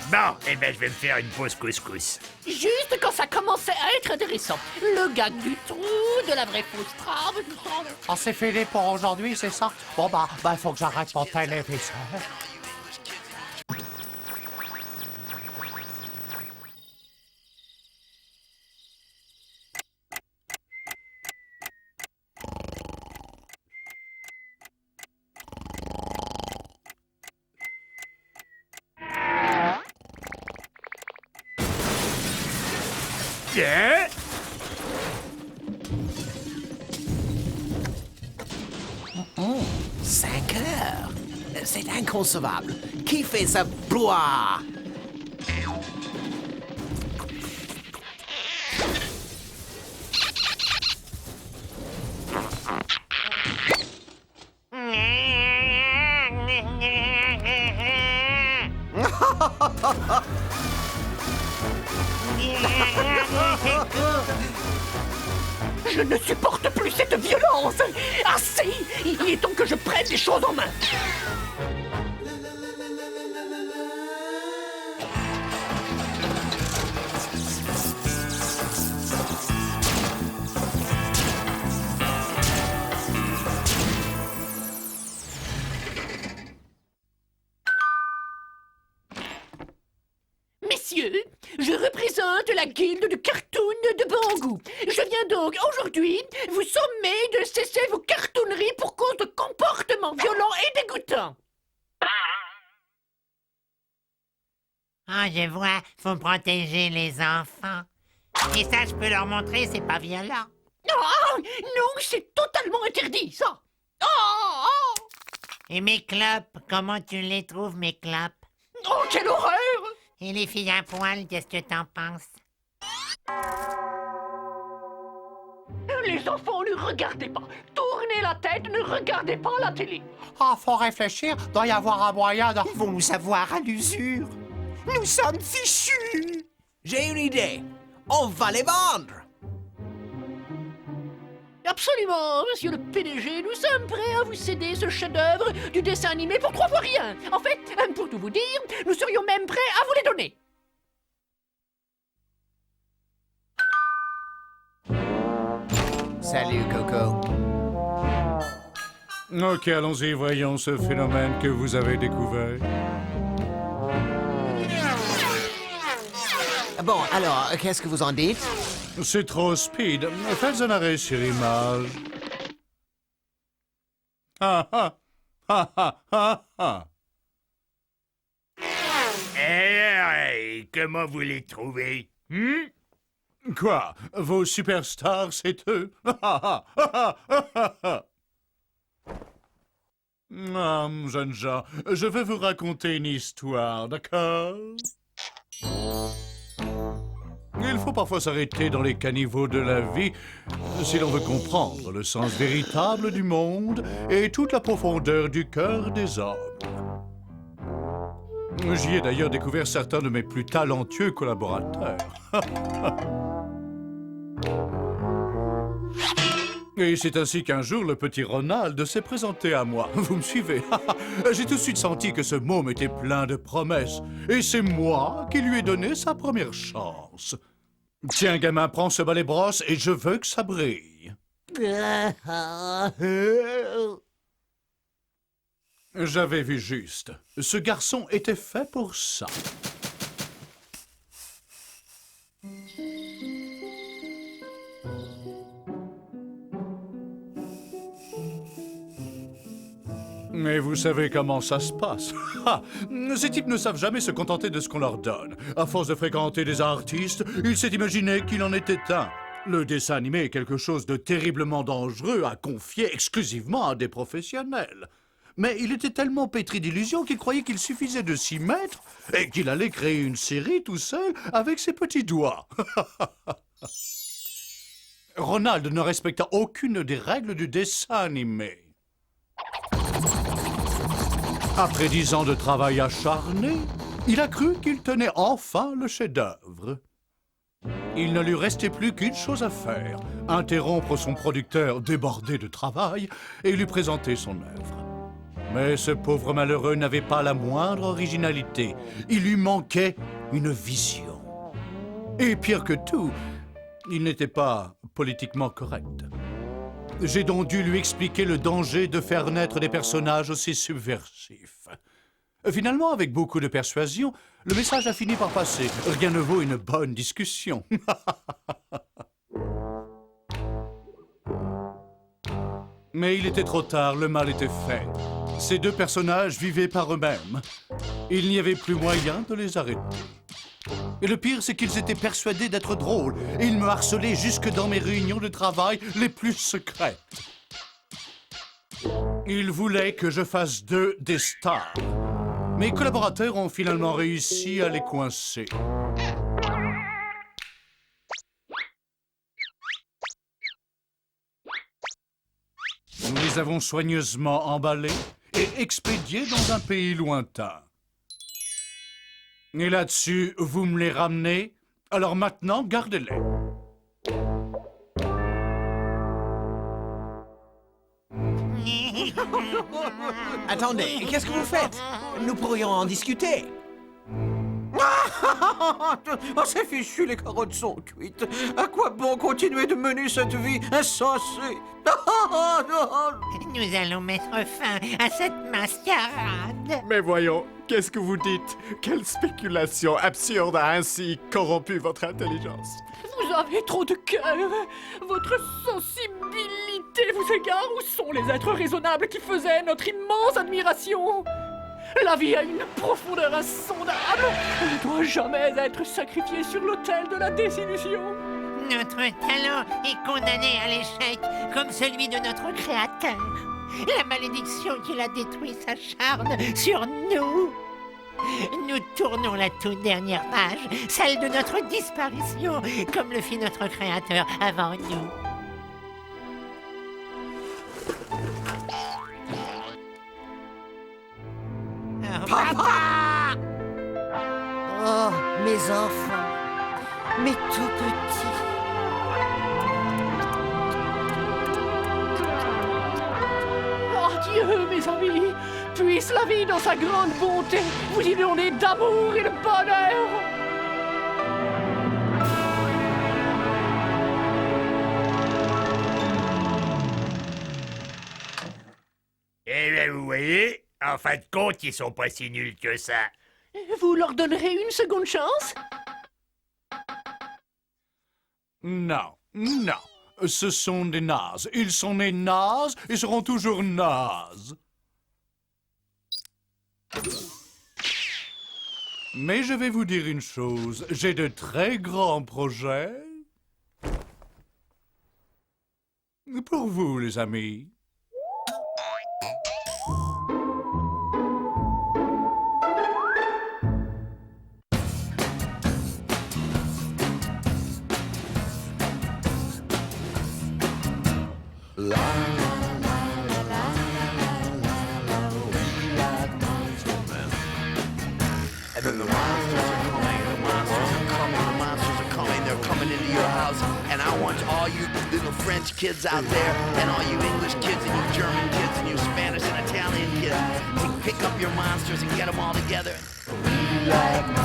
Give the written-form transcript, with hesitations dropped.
Bon, eh ben je vais me faire une pause couscous. Juste quand ça commençait à être intéressant. Le gag du trou, de la vraie fausse trame, du temps... Oh, c'est fini pour aujourd'hui, c'est ça? Bon, bah, il faut que j'arrête mon téléviseur. Tiens. 5 heures. C'est inconcevable. Qui fait ça brouhaha? Je ne supporte plus cette violence. Assez. Il est temps que je prenne les choses en main. Messieurs, je représente la guilde du cartoon de Bangou. Je viens donc aujourd'hui vous sommer de cesser vos cartooneries pour cause de comportements violents et dégoûtants. Ah, je vois, faut protéger les enfants. Et ça, je peux leur montrer, c'est pas violent. Oh, non, c'est totalement interdit, ça. Oh, oh, Et mes clopes, comment tu les trouves, mes clopes? oh, quelle horreur! Et les filles à poil, qu'est-ce que t'en penses? Les enfants, ne regardez pas. Tournez la tête, ne regardez pas la télé. Ah, faut réfléchir, doit y avoir un moyen de... Ils vont nous savoir à l'usure. Nous sommes fichus. J'ai une idée. On va les vendre. Absolument, monsieur le PDG, nous sommes prêts à vous céder ce chef-d'œuvre du dessin animé pour 3 fois rien. En fait, pour tout vous dire, nous serions même prêts à vous les donner. Salut, Coco. Ok, allons-y, voyons ce phénomène que vous avez découvert. Bon, alors, qu'est-ce que vous en dites? C'est trop speed. Faites un arrêt sur image. Ah ah! Ah ah ah ah! Et comment vous les trouvez? Quoi? Vos superstars, c'est eux? Ah ah ah ah ah ah! Ah, jeunes gens, je vais vous raconter une histoire, d'accord? Il faut parfois s'arrêter dans les caniveaux de la vie si l'on veut comprendre le sens véritable du monde et toute la profondeur du cœur des hommes. J'y ai d'ailleurs découvert certains de mes plus talentueux collaborateurs. Et c'est ainsi qu'un jour, le petit Ronald s'est présenté à moi. Vous me suivez? J'ai tout de suite senti que ce môme était plein de promesses. Et c'est moi qui lui ai donné sa première chance. Tiens, gamin, prends ce balai-brosse et je veux que ça brille. J'avais vu juste. Ce garçon était fait pour ça. Mais vous savez comment ça se passe. Ces types ne savent jamais se contenter de ce qu'on leur donne. À force de fréquenter des artistes, il s'est imaginé qu'il en était un. Le dessin animé est quelque chose de terriblement dangereux à confier exclusivement à des professionnels. Mais il était tellement pétri d'illusions qu'il croyait qu'il suffisait de s'y mettre et qu'il allait créer une série tout seul avec ses petits doigts. Ronald ne respecta aucune des règles du dessin animé. Après 10 ans de travail acharné, il a cru qu'il tenait enfin le chef-d'œuvre. Il ne lui restait plus qu'une chose à faire, interrompre son producteur débordé de travail et lui présenter son œuvre. Mais ce pauvre malheureux n'avait pas la moindre originalité. Il lui manquait une vision. Et pire que tout, il n'était pas politiquement correct. J'ai donc dû lui expliquer le danger de faire naître des personnages aussi subversifs. Finalement, avec beaucoup de persuasion, le message a fini par passer. Rien ne vaut une bonne discussion. Mais il était trop tard, le mal était fait. Ces deux personnages vivaient par eux-mêmes. Il n'y avait plus moyen de les arrêter. Et le pire, c'est qu'ils étaient persuadés d'être drôles, et ils me harcelaient jusque dans mes réunions de travail les plus secrètes. Ils voulaient que je fasse d'eux des stars. Mes collaborateurs ont finalement réussi à les coincer. Nous les avons soigneusement emballés et expédiés dans un pays lointain. Et là-dessus, vous me les ramenez, alors maintenant, gardez-les. Attendez, qu'est-ce que vous faites? Nous pourrions en discuter. Oh, c'est fichu, les carottes sont cuites. À quoi bon continuer de mener cette vie insensée? Nous allons mettre fin à cette mascarade. Mais voyons, qu'est-ce que vous dites? Quelle spéculation absurde a ainsi corrompu votre intelligence? Vous avez trop de cœur. Votre sensibilité vous égare. Où sont les êtres raisonnables qui faisaient notre immense admiration? La vie a une profondeur insondable. Elle ne doit jamais être sacrifiée sur l'autel de la désillusion. Notre talent est condamné à l'échec, comme celui de notre créateur. La malédiction qui l'a détruit s'acharne sur nous. Nous tournons la toute dernière page, celle de notre disparition, comme le fit notre créateur avant nous. Papa! Oh, mes enfants, mes tout petits. Oh Dieu, mes amis, puisse la vie dans sa grande bonté vous inonder d'amour et de bonheur. Eh bien, vous voyez, en fin de compte, ils sont pas si nuls que ça. Vous leur donnerez une seconde chance? Non, non. Ce sont des nazes. Ils sont nés nazes et seront toujours nazes. Mais je vais vous dire une chose. J'ai de très grands projets. Pour vous, les amis. And then the monsters are coming, they're coming into your house. And I want all you little French kids out there, and all you English kids, and you German kids, and you Spanish and Italian kids, to pick up your monsters and get them all together. We like